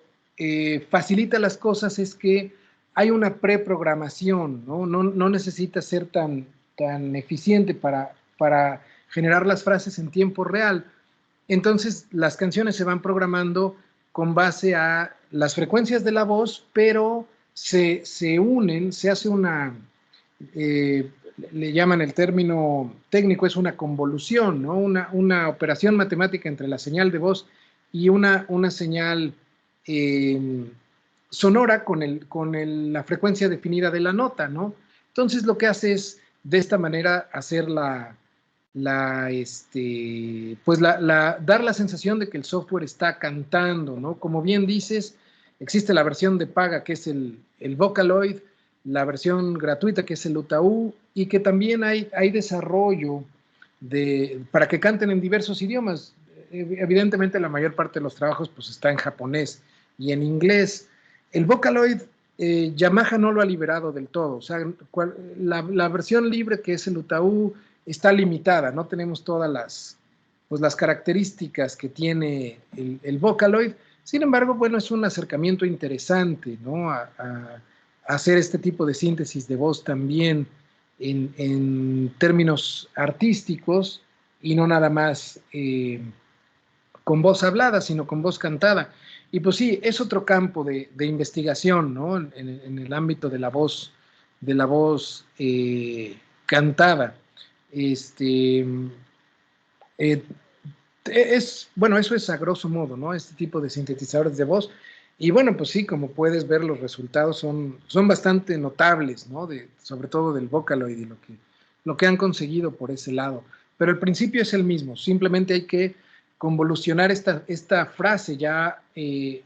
facilita las cosas es que hay una preprogramación, ¿no? No necesita ser tan eficiente para generar las frases en tiempo real. Entonces, las canciones se van programando con base a las frecuencias de la voz, pero se unen, se hace una, le llaman el término técnico, es una convolución, ¿no? Una operación matemática entre la señal de voz y una señal sonora con la frecuencia definida de la nota, ¿no? Entonces lo que hace es, de esta manera, hacer dar la sensación de que el software está cantando, ¿no? Como bien dices, existe la versión de paga, que es el Vocaloid, la versión gratuita, que es el Utahu, y que también hay desarrollo para que canten en diversos idiomas. Evidentemente, la mayor parte de los trabajos pues, está en japonés y en inglés. El Vocaloid, Yamaha no lo ha liberado del todo. O sea, la versión libre, que es el Utahu, está limitada. No tenemos todas las características que tiene el Vocaloid. Sin embargo, bueno, es un acercamiento interesante, ¿no? A hacer este tipo de síntesis de voz también en términos artísticos y no nada más con voz hablada, sino con voz cantada. Y pues sí, es otro campo de investigación, ¿no? En el ámbito de la voz cantada. Bueno, eso es a grosso modo, ¿no? Este tipo de sintetizadores de voz. Y bueno, pues sí, como puedes ver, los resultados son bastante notables, ¿no? Sobre todo del Vocaloid y lo que han conseguido por ese lado. Pero el principio es el mismo, simplemente hay que convolucionar esta frase ya,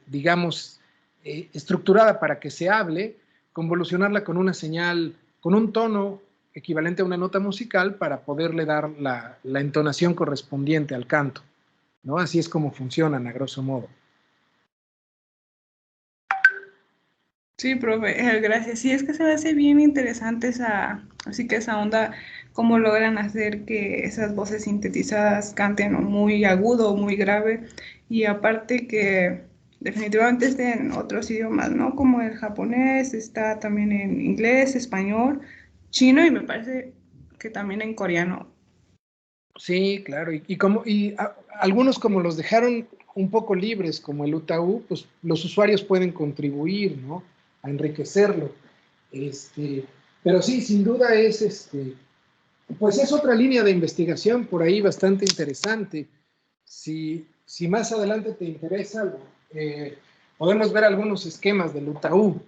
digamos, estructurada para que se hable, convolucionarla con una señal, con un tono equivalente a una nota musical para poderle dar la entonación correspondiente al canto, ¿no? Así es como funcionan a grosso modo. Sí, profe, gracias. Sí, es que se me hace bien interesante así que esa onda, cómo logran hacer que esas voces sintetizadas canten o muy agudo o muy grave, y aparte que definitivamente esté en otros idiomas, ¿no? Como el japonés, está también en inglés, español, chino y me parece que también en coreano. Sí, claro, algunos como los dejaron un poco libres, como el Utahu, pues los usuarios pueden contribuir, ¿no? A enriquecerlo. Pero sí, sin duda pues es otra línea de investigación por ahí bastante interesante. Si más adelante te interesa, podemos ver algunos esquemas del Utahu,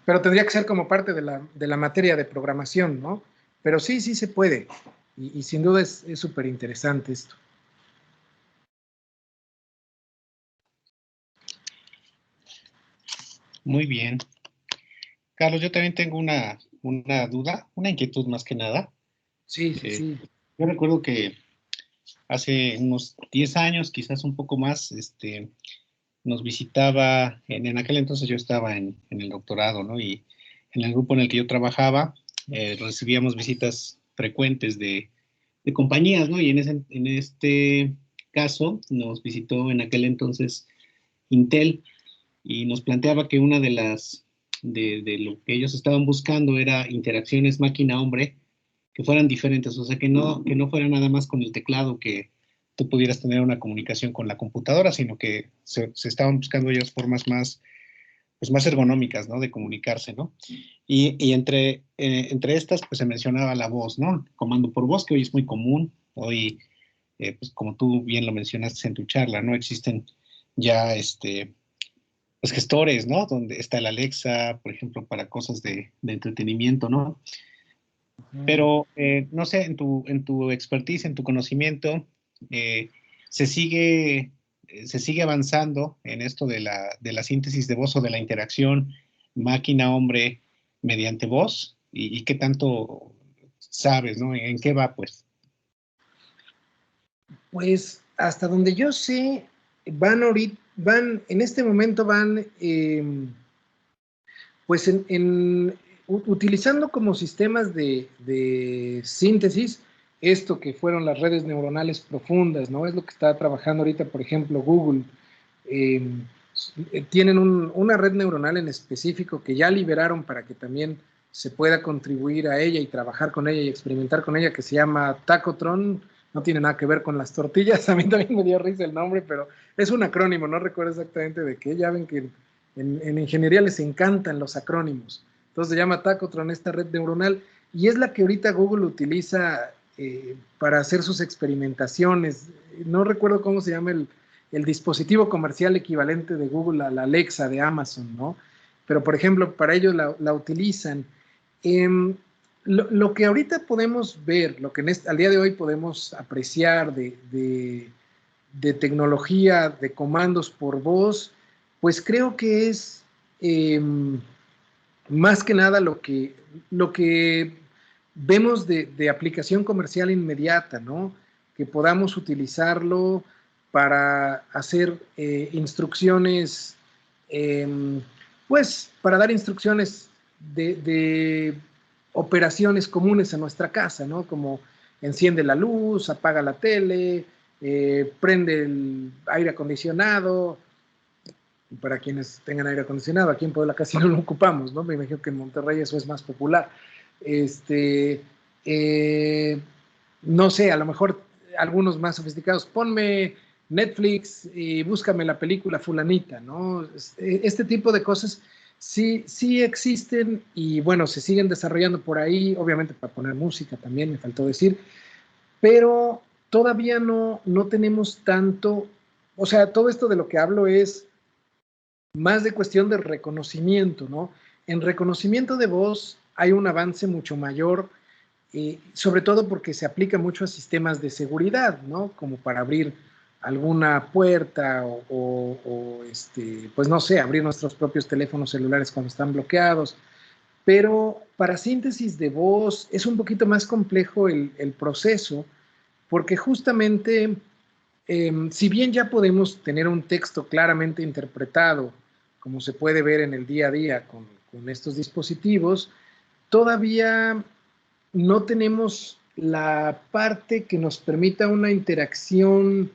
pero tendría que ser como parte de la materia de programación, ¿no? Pero sí se puede. Y sin duda es súper interesante esto. Muy bien. Carlos, yo también tengo una duda, una inquietud más que nada. Sí. Yo recuerdo que hace unos 10 años, quizás un poco más, nos visitaba, en aquel entonces yo estaba en el doctorado, ¿no? Y en el grupo en el que yo trabajaba, recibíamos visitas frecuentes de compañías, ¿no? Y en este caso nos visitó en aquel entonces Intel y nos planteaba que una de lo que ellos estaban buscando era interacciones máquina-hombre que fueran diferentes, o sea, que no fuera nada más con el teclado que tú pudieras tener una comunicación con la computadora, sino que se estaban buscando ellos formas pues más ergonómicas, ¿no? De comunicarse, ¿no? Y entre estas, pues se mencionaba la voz, ¿no? Comando por voz, que hoy es muy común. Hoy, pues como tú bien lo mencionaste en tu charla, ¿no? Existen ya, pues gestores, ¿no? Donde está el Alexa, por ejemplo, para cosas de entretenimiento, ¿no? Pero, no sé, en tu expertise, en tu conocimiento, se sigue avanzando en esto de la síntesis de voz o de la interacción máquina-hombre mediante voz, y qué tanto sabes, ¿no? ¿En qué va, pues? Pues hasta donde yo sé, en este momento pues utilizando como sistemas de síntesis esto que fueron las redes neuronales profundas, ¿no? Es lo que está trabajando ahorita, por ejemplo, Google. Tienen una red neuronal en específico que ya liberaron para que también se pueda contribuir a ella y trabajar con ella y experimentar con ella, que se llama Tacotron, no tiene nada que ver con las tortillas. A mí también me dio risa el nombre, pero es un acrónimo, no recuerdo exactamente de qué. Ya ven que en ingeniería les encantan los acrónimos. Entonces se llama Tacotron esta red neuronal y es la que ahorita Google utiliza para hacer sus experimentaciones. No recuerdo cómo se llama el dispositivo comercial equivalente de Google a la Alexa de Amazon, ¿no? Pero, por ejemplo, para ellos la utilizan. Lo que ahorita podemos ver, lo que al día de hoy podemos apreciar de tecnología, de comandos por voz, pues creo que es más que nada lo que vemos de aplicación comercial inmediata, ¿no? Que podamos utilizarlo para hacer instrucciones, pues para dar instrucciones de operaciones comunes en nuestra casa, ¿no? Como enciende la luz, apaga la tele, prende el aire acondicionado. Para quienes tengan aire acondicionado, aquí en Puebla casi no lo ocupamos, ¿no? Me imagino que en Monterrey eso es más popular. No sé, a lo mejor algunos más sofisticados, ponme Netflix y búscame la película fulanita, ¿no? Este tipo de cosas sí existen y bueno, se siguen desarrollando por ahí, obviamente para poner música también, me faltó decir, pero todavía no tenemos tanto, o sea, todo esto de lo que hablo es más de cuestión de reconocimiento, ¿no? En reconocimiento de voz hay un avance mucho mayor, sobre todo porque se aplica mucho a sistemas de seguridad, ¿no? Como para abrir alguna puerta pues no sé, abrir nuestros propios teléfonos celulares cuando están bloqueados. Pero para síntesis de voz es un poquito más complejo el proceso, porque justamente, si bien ya podemos tener un texto claramente interpretado, como se puede ver en el día a día con estos dispositivos, todavía no tenemos la parte que nos permita una interacción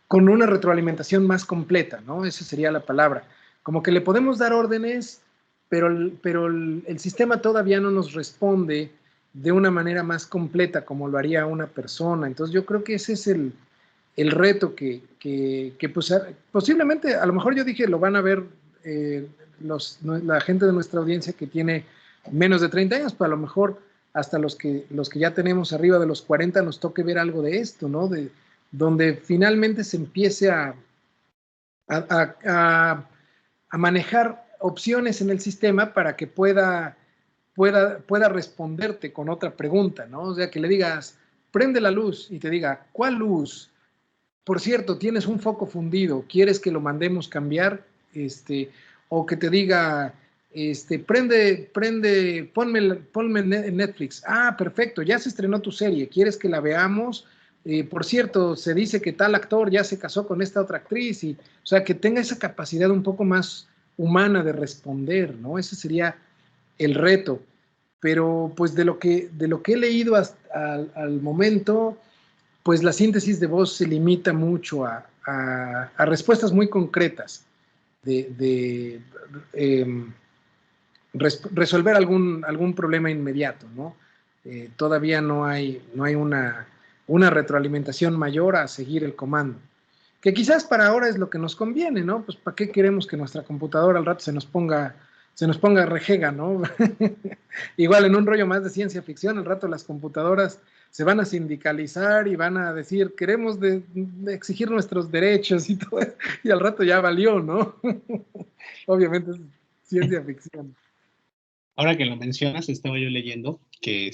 con una retroalimentación más completa, ¿no? Esa sería la palabra. Como que le podemos dar órdenes, pero el sistema todavía no nos responde de una manera más completa como lo haría una persona. Entonces yo creo que ese es el reto que pues, posiblemente, a lo mejor yo dije, lo van a ver la gente de nuestra audiencia que tiene menos de 30 años, pero a lo mejor hasta los que ya tenemos arriba de los 40 nos toque ver algo de esto, ¿no? Donde finalmente se empiece a manejar opciones en el sistema para que pueda responderte con otra pregunta, ¿no? O sea, que le digas, prende la luz y te diga, ¿cuál luz? Por cierto, tienes un foco fundido, ¿quieres que lo mandemos cambiar? O que te diga, ponme en Netflix. Ah, perfecto, ya se estrenó tu serie, ¿quieres que la veamos? Por cierto, se dice que tal actor ya se casó con esta otra actriz, o sea, que tenga esa capacidad un poco más humana de responder, ¿no? Ese sería el reto. Pero pues de lo que he leído hasta al momento, pues la síntesis de voz se limita mucho a respuestas muy concretas resolver algún problema inmediato, ¿no? Todavía no hay una retroalimentación mayor a seguir el comando. Que quizás para ahora es lo que nos conviene, ¿no? Pues ¿para qué queremos que nuestra computadora al rato se nos ponga rejega, ¿no? Igual en un rollo más de ciencia ficción, al rato las computadoras se van a sindicalizar y van a decir, queremos de exigir nuestros derechos y todo, y al rato ya valió, ¿no? Obviamente es ciencia ficción. Ahora que lo mencionas, estaba yo leyendo que,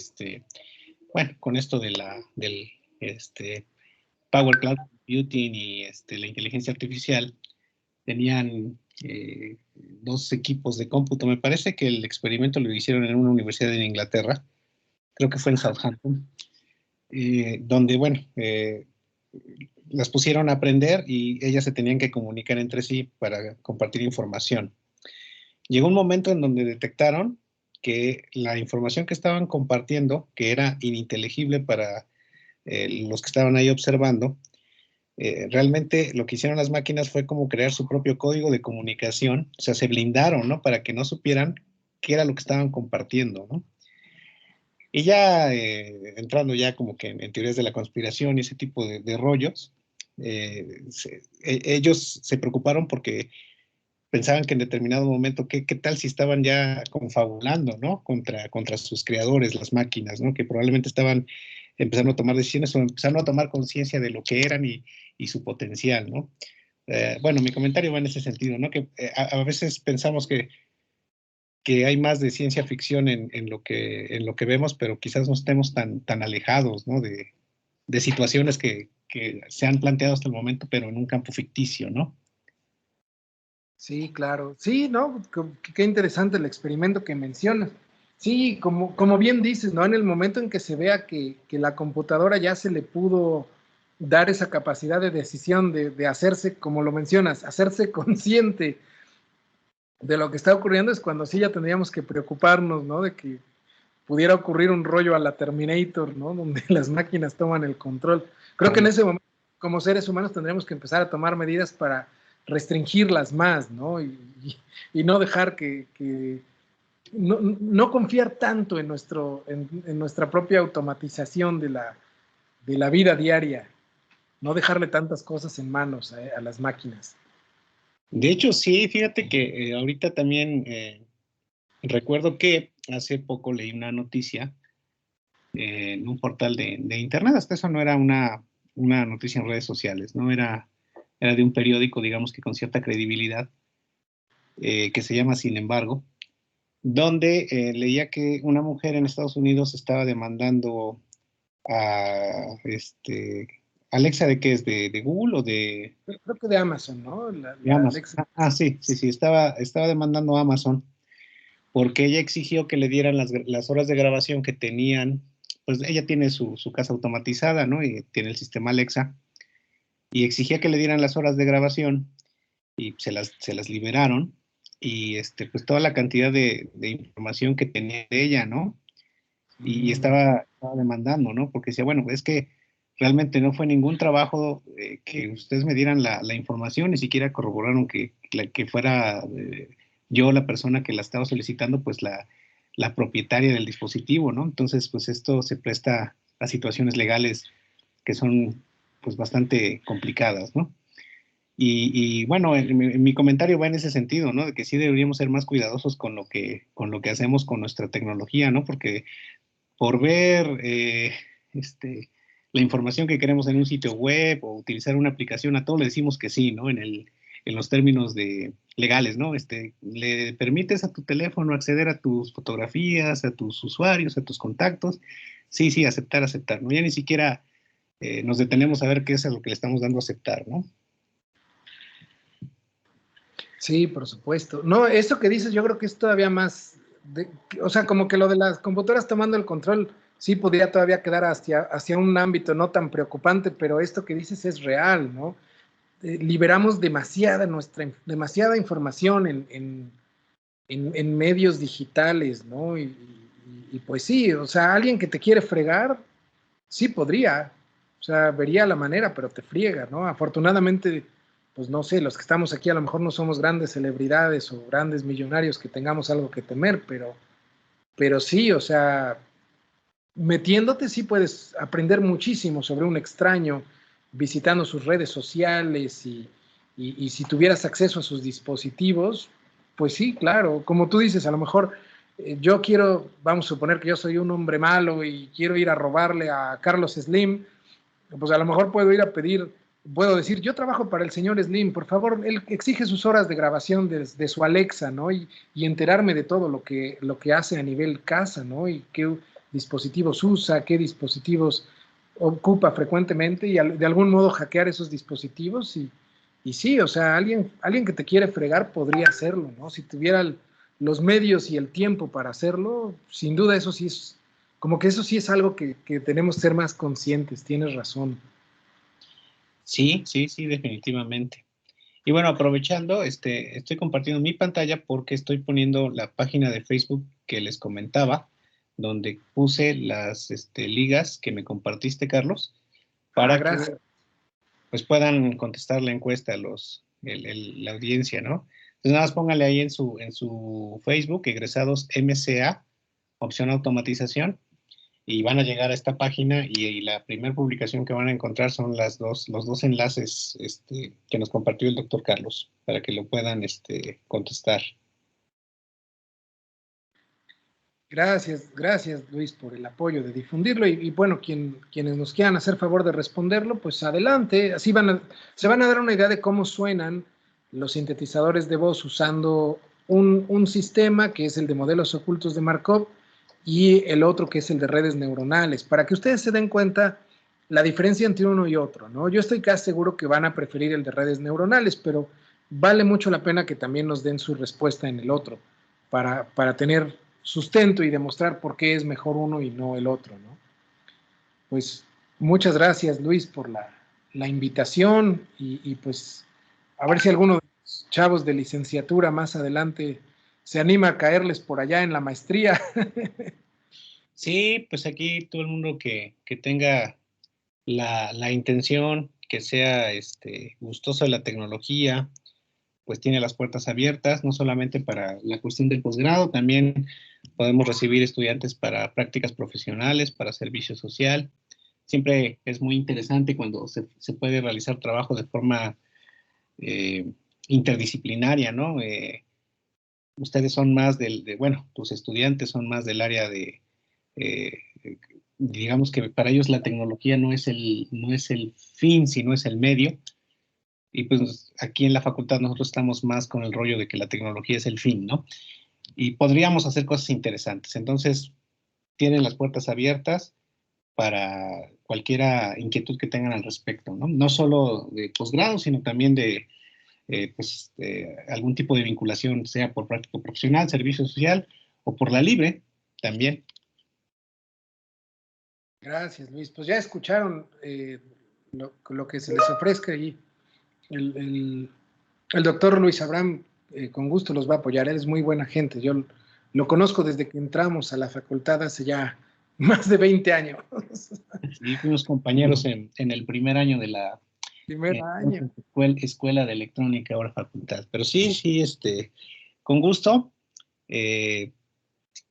bueno, con esto del Power Cloud Computing y la inteligencia artificial, tenían dos equipos de cómputo. Me parece que el experimento lo hicieron en una universidad en Inglaterra, creo que fue en Southampton, donde, bueno, las pusieron a aprender y ellas se tenían que comunicar entre sí para compartir información. Llegó un momento en donde detectaron que la información que estaban compartiendo, que era ininteligible para los que estaban ahí observando, realmente lo que hicieron las máquinas fue como crear su propio código de comunicación, o sea, se blindaron, ¿no? Para que no supieran qué era lo que estaban compartiendo, ¿no? Y ya entrando ya como que en teorías de la conspiración y ese tipo de rollos, ellos se preocuparon porque pensaban que en determinado momento, ¿qué tal si estaban ya confabulando, ¿no? Contra sus creadores, las máquinas, ¿no? Que probablemente estaban empezando a tomar decisiones o empezando a tomar conciencia de lo que eran y su potencial, ¿no? Bueno, mi comentario va en ese sentido, ¿no? Que a veces pensamos que hay más de ciencia ficción en lo que vemos, pero quizás no estemos tan alejados, ¿no? De situaciones que se han planteado hasta el momento, pero en un campo ficticio, ¿no? Sí, claro. Sí, ¿no? Qué interesante el experimento que mencionas. Sí, como bien dices, ¿no? En el momento en que se vea que la computadora ya se le pudo dar esa capacidad de decisión, de hacerse, como lo mencionas, hacerse consciente de lo que está ocurriendo, es cuando sí ya tendríamos que preocuparnos, ¿no? De que pudiera ocurrir un rollo a la Terminator, ¿no? Donde las máquinas toman el control. Creo que en ese momento, como seres humanos, tendríamos que empezar a tomar medidas para restringirlas más, ¿no? Y no dejar no confiar tanto en nuestra propia automatización de la vida diaria, no dejarle tantas cosas en manos a las máquinas. De hecho, sí, fíjate que ahorita también recuerdo que hace poco leí una noticia en un portal de internet, hasta eso no era una noticia en redes sociales, ¿no? Era de un periódico, digamos que con cierta credibilidad, que se llama Sin embargo, donde leía que una mujer en Estados Unidos estaba demandando a Alexa, ¿de qué es? ¿De Google o Creo que de Amazon, ¿no? de La Amazon? Alexa. Sí, estaba demandando a Amazon porque ella exigió que le dieran las horas de grabación que tenían, pues ella tiene su casa automatizada, ¿no? Y tiene el sistema Alexa, y exigía que le dieran las horas de grabación y se las liberaron, y pues toda la cantidad de información que tenía de ella, ¿no? Y estaba demandando, ¿no? Porque decía, bueno, es que realmente no fue ningún trabajo que ustedes me dieran la información, ni siquiera corroboraron que fuera yo la persona que la estaba solicitando, pues la propietaria del dispositivo, ¿no? Entonces, pues esto se presta a situaciones legales que son pues bastante complicadas, ¿no? Y bueno, en mi comentario va en ese sentido, ¿no? De que sí deberíamos ser más cuidadosos con lo que hacemos con nuestra tecnología, ¿no? Porque por ver la información que queremos en un sitio web o utilizar una aplicación, a todo le decimos que sí, ¿no? En los términos legales, ¿no? Le permites a tu teléfono acceder a tus fotografías, a tus usuarios, a tus contactos. Sí, sí, aceptar, ¿no? Ya ni siquiera nos detenemos a ver qué es a lo que le estamos dando a aceptar, ¿no? Sí, por supuesto. No, eso que dices yo creo que es todavía más, o sea, como que lo de las computadoras tomando el control sí podría todavía quedar hacia un ámbito no tan preocupante, pero esto que dices es real, ¿no? Liberamos demasiada información en medios digitales, ¿no? Y pues sí, o sea, alguien que te quiere fregar, sí podría, o sea, vería la manera, pero te friega, ¿no? Afortunadamente, pues no sé, los que estamos aquí a lo mejor no somos grandes celebridades o grandes millonarios que tengamos algo que temer, pero sí, o sea, metiéndote sí puedes aprender muchísimo sobre un extraño, visitando sus redes sociales y si tuvieras acceso a sus dispositivos, pues sí, claro, como tú dices, a lo mejor yo quiero, vamos a suponer que yo soy un hombre malo y quiero ir a robarle a Carlos Slim, pues a lo mejor puedo decir, yo trabajo para el señor Slim, por favor, él exige sus horas de grabación de su Alexa, ¿no? Y enterarme de todo lo que hace a nivel casa, ¿no? Y qué dispositivos usa, qué dispositivos ocupa frecuentemente y de algún modo hackear esos dispositivos y sí, o sea, alguien que te quiere fregar podría hacerlo, ¿no? Si tuviera los medios y el tiempo para hacerlo, sin duda eso sí es, como que eso sí es algo que tenemos que ser más conscientes, tienes razón. Sí, sí, sí, definitivamente. Y bueno, aprovechando, estoy compartiendo mi pantalla porque estoy poniendo la página de Facebook que les comentaba, donde puse las ligas que me compartiste, Carlos, Ah, para que gracias. pues puedan contestar la encuesta la audiencia, ¿no? Entonces nada más póngale ahí en su Facebook, egresados MCA, opción automatización, y van a llegar a esta página y la primera publicación que van a encontrar son los dos enlaces que nos compartió el doctor Carlos para que lo puedan contestar. Gracias Luis por el apoyo de difundirlo y bueno, quienes nos quieran hacer favor de responderlo, pues adelante, así se van a dar una idea de cómo suenan los sintetizadores de voz usando un sistema que es el de modelos ocultos de Markov y el otro que es el de redes neuronales, para que ustedes se den cuenta la diferencia entre uno y otro, ¿no? Yo estoy casi seguro que van a preferir el de redes neuronales, pero vale mucho la pena que también nos den su respuesta en el otro, para tener sustento y demostrar por qué es mejor uno y no el otro, ¿no? Pues muchas gracias, Luis, por la invitación y pues a ver si alguno de los chavos de licenciatura más adelante se anima a caerles por allá en la maestría. Sí, pues aquí todo el mundo que tenga la intención, que sea gustoso de la tecnología, pues tiene las puertas abiertas, no solamente para la cuestión del posgrado, también podemos recibir estudiantes para prácticas profesionales, para servicio social. Siempre es muy interesante cuando se puede realizar trabajo de forma interdisciplinaria, ¿no? Ustedes son más bueno, tus estudiantes son más del área de, digamos que para ellos la tecnología no es el fin, sino es el medio. Y pues aquí en la facultad nosotros estamos más con el rollo de que la tecnología es el fin, ¿no? Y podríamos hacer cosas interesantes. Entonces, tienen las puertas abiertas para cualquier inquietud que tengan al respecto, ¿no? No solo de posgrado, sino también de algún tipo de vinculación, sea por práctico profesional, servicio social o por la libre también. Gracias, Luis. Pues ya escucharon lo que se les ofrezca y el doctor Luis Abraham con gusto los va a apoyar. Él es muy buena gente. Yo lo conozco desde que entramos a la facultad hace ya más de 20 años. Sí, fuimos compañeros en el primer año de la año. Escuela de Electrónica, ahora facultad. Pero sí, con gusto.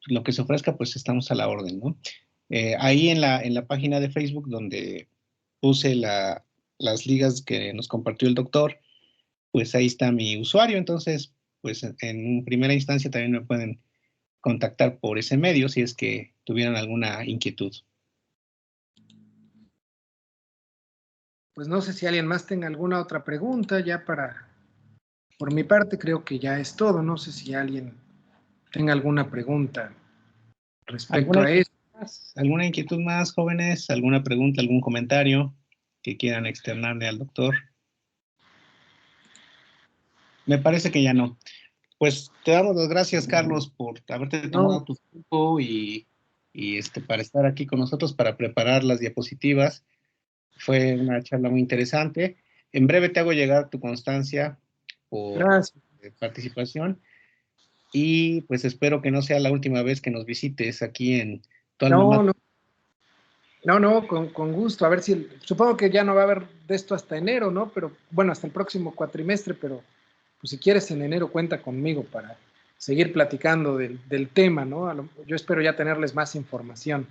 Lo que se ofrezca, pues estamos a la orden, ¿no? Ahí en la página de Facebook, donde puse las ligas que nos compartió el doctor, pues ahí está mi usuario. Entonces, pues en primera instancia también me pueden contactar por ese medio si es que tuvieran alguna inquietud. Pues no sé si alguien más tenga alguna otra pregunta, ya por mi parte creo que ya es todo. No sé si alguien tenga alguna pregunta respecto a eso. ¿Alguna inquietud más, jóvenes? ¿Alguna pregunta, algún comentario que quieran externarle al doctor? Me parece que ya no. Pues te damos las gracias, Carlos, por haberte tomado tu tiempo y para estar aquí con nosotros para preparar las diapositivas. Fue una charla muy interesante. En breve te hago llegar tu constancia por participación y pues espero que no sea la última vez que nos visites aquí en tu alma mater. No, con gusto. A ver si, supongo que ya no va a haber de esto hasta enero, ¿no? Pero bueno, hasta el próximo cuatrimestre, pero pues si quieres en enero cuenta conmigo para seguir platicando del tema, ¿no? Yo espero ya tenerles más información.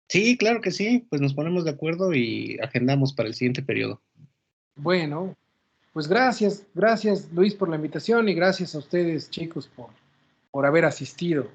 Sí, claro que sí, pues nos ponemos de acuerdo y agendamos para el siguiente periodo. Bueno, pues gracias Luis por la invitación y gracias a ustedes chicos por haber asistido.